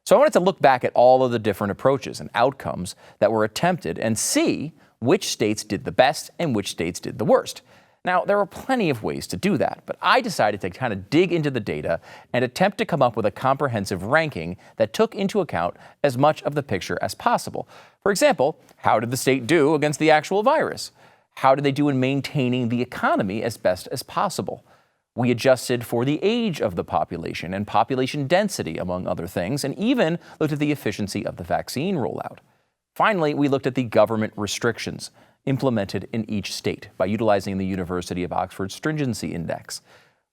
So I wanted to look back at all of the different approaches and outcomes that were attempted and see which states did the best and which states did the worst. Now, there are plenty of ways to do that, but I decided to kind of dig into the data and attempt to come up with a comprehensive ranking that took into account as much of the picture as possible. For example, how did the state do against the actual virus? How did they do in maintaining the economy as best as possible? We adjusted for the age of the population and population density, among other things, and even looked at the efficiency of the vaccine rollout. Finally, we looked at the government restrictions implemented in each state by utilizing the University of Oxford Stringency Index.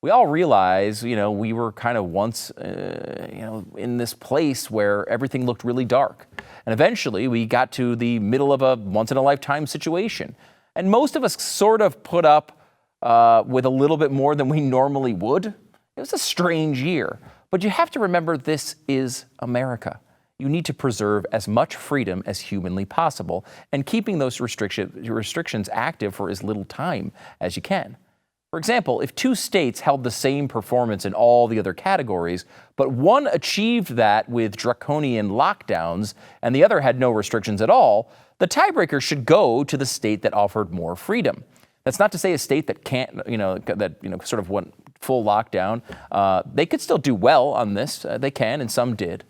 We all realize, we were kind of once, in this place where everything looked really dark. And eventually we got to the middle of a once-in-a-lifetime situation. And most of us sort of put up with a little bit more than we normally would. It was a strange year. But you have to remember, this is America. You need to preserve as much freedom as humanly possible and keeping those restrictions active for as little time as you can. For example, if two states held the same performance in all the other categories, but one achieved that with draconian lockdowns and the other had no restrictions at all, the tiebreaker should go to the state that offered more freedom. That's not to say a state that can't, sort of went full lockdown, they could still do well on this. They can, and some did.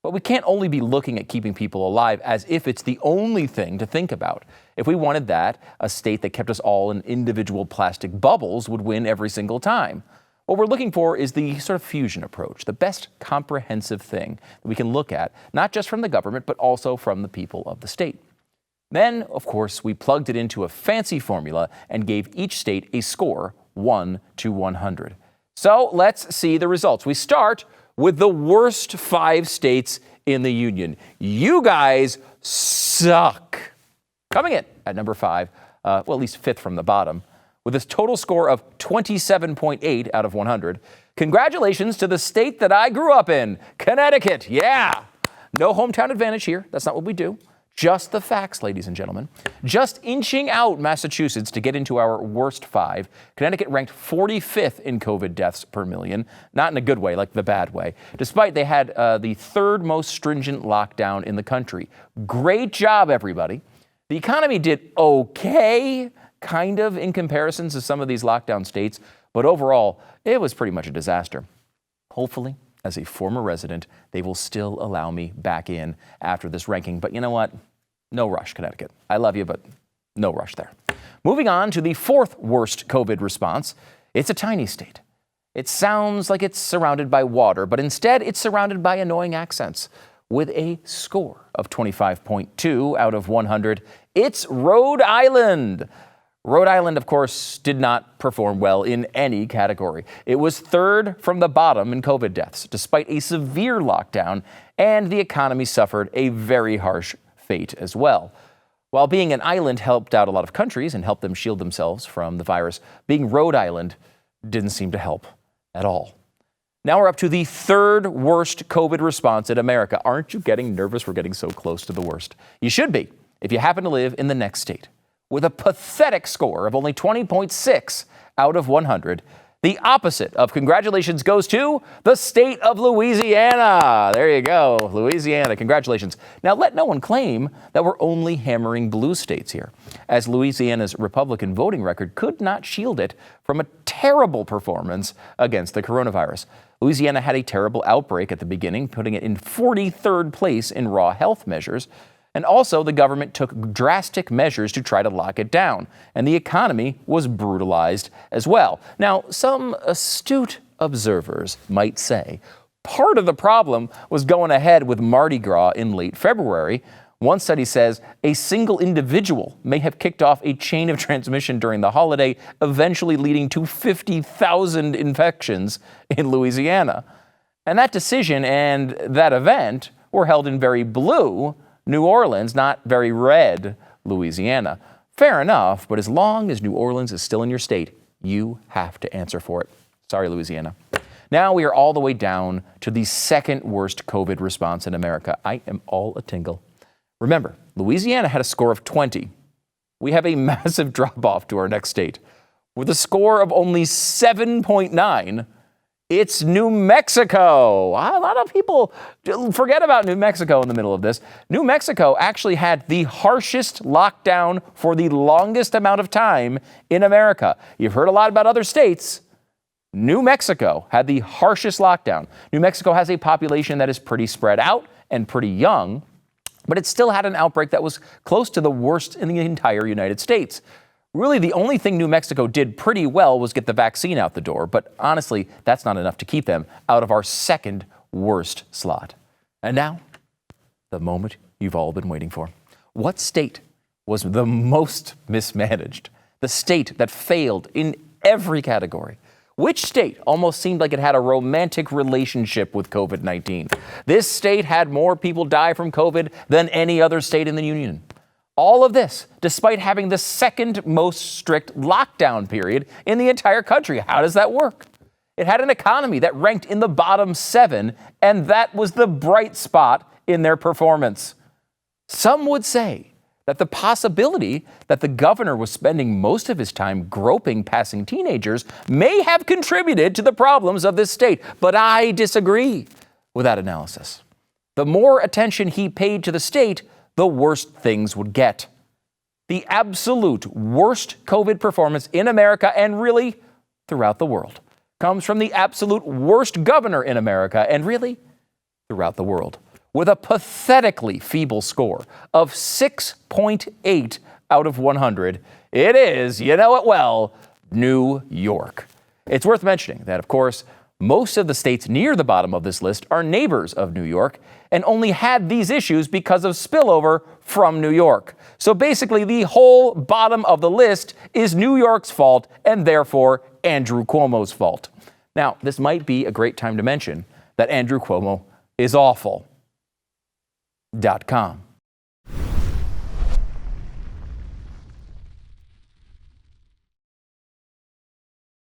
But we can't only be looking at keeping people alive as if it's the only thing to think about. If we wanted that, a state that kept us all in individual plastic bubbles would win every single time. What we're looking for is the sort of fusion approach, the best comprehensive thing that we can look at, not just from the government, but also from the people of the state. Then, of course, we plugged it into a fancy formula and gave each state a score 1 to 100. So let's see the results. We start with the worst 5 states in the union. You guys suck. Coming in at number 5, at least 5th from the bottom, with a total score of 27.8 out of 100. Congratulations to the state that I grew up in, Connecticut. Yeah. No hometown advantage here. That's not what we do. Just the facts, ladies and gentlemen. Just inching out Massachusetts to get into our worst 5. Connecticut ranked 45th in COVID deaths per million, not in a good way, like the bad way, despite they had the 3rd most stringent lockdown in the country. Great job, everybody. The economy did okay, kind of, in comparison to some of these lockdown states, but overall, it was pretty much a disaster. Hopefully, as a former resident, they will still allow me back in after this ranking. But you know what? No rush, Connecticut. I love you, but no rush there. Moving on to the 4th worst COVID response. It's a tiny state. It sounds like it's surrounded by water, but instead it's surrounded by annoying accents. With a score of 25.2 out of 100, it's Rhode Island. Rhode Island, of course, did not perform well in any category. It was 3rd from the bottom in COVID deaths, despite a severe lockdown, and the economy suffered a very harsh fate as well. While being an island helped out a lot of countries and helped them shield themselves from the virus, being Rhode Island didn't seem to help at all. Now we're up to the 3rd worst COVID response in America. Aren't you getting nervous? We're getting so close to the worst. You should be, if you happen to live in the next state. With a pathetic score of only 20.6 out of 100. The opposite of congratulations goes to the state of Louisiana. There you go, Louisiana. Congratulations. Now, let no one claim that we're only hammering blue states here, as Louisiana's Republican voting record could not shield it from a terrible performance against the coronavirus. Louisiana had a terrible outbreak at the beginning, putting it in 43rd place in raw health measures. And also, the government took drastic measures to try to lock it down, and the economy was brutalized as well. Now, some astute observers might say part of the problem was going ahead with Mardi Gras in late February. One study says a single individual may have kicked off a chain of transmission during the holiday, eventually leading to 50,000 infections in Louisiana. And that decision and that event were held in very blue New Orleans, not very red Louisiana. Fair enough, but as long as New Orleans is still in your state, you have to answer for it. Sorry, Louisiana. Now we are all the way down to the 2nd worst COVID response in America. I am all a tingle. Remember, Louisiana had a score of 20. We have a massive drop-off to our next state. With a score of only 7.9, It's New Mexico. A lot of people forget about New Mexico in the middle of this. New Mexico actually had the harshest lockdown for the longest amount of time in America. You've heard a lot about other states. New Mexico had the harshest lockdown. New Mexico has a population that is pretty spread out and pretty young, but it still had an outbreak that was close to the worst in the entire United States. Really, the only thing New Mexico did pretty well was get the vaccine out the door, but honestly, that's not enough to keep them out of our second worst slot. And now, the moment you've all been waiting for. What state was the most mismanaged? The state that failed in every category? Which state almost seemed like it had a romantic relationship with COVID-19? This state had more people die from COVID than any other state in the union. All of this, despite having the second most strict lockdown period in the entire country. How does that work? It had an economy that ranked in the bottom 7, and that was the bright spot in their performance. Some would say that the possibility that the governor was spending most of his time groping passing teenagers may have contributed to the problems of this state, but I disagree with that analysis. The more attention he paid to the state, the worst things would get. The absolute worst COVID performance in America and really throughout the world comes from the absolute worst governor in America and really throughout the world, with a pathetically feeble score of 6.8 out of 100. It is, you know it well, New York. It's worth mentioning that, of course, most of the states near the bottom of this list are neighbors of New York and only had these issues because of spillover from New York. So basically, the whole bottom of the list is New York's fault and therefore Andrew Cuomo's fault. Now, this might be a great time to mention that Andrew Cuomo is awful.com.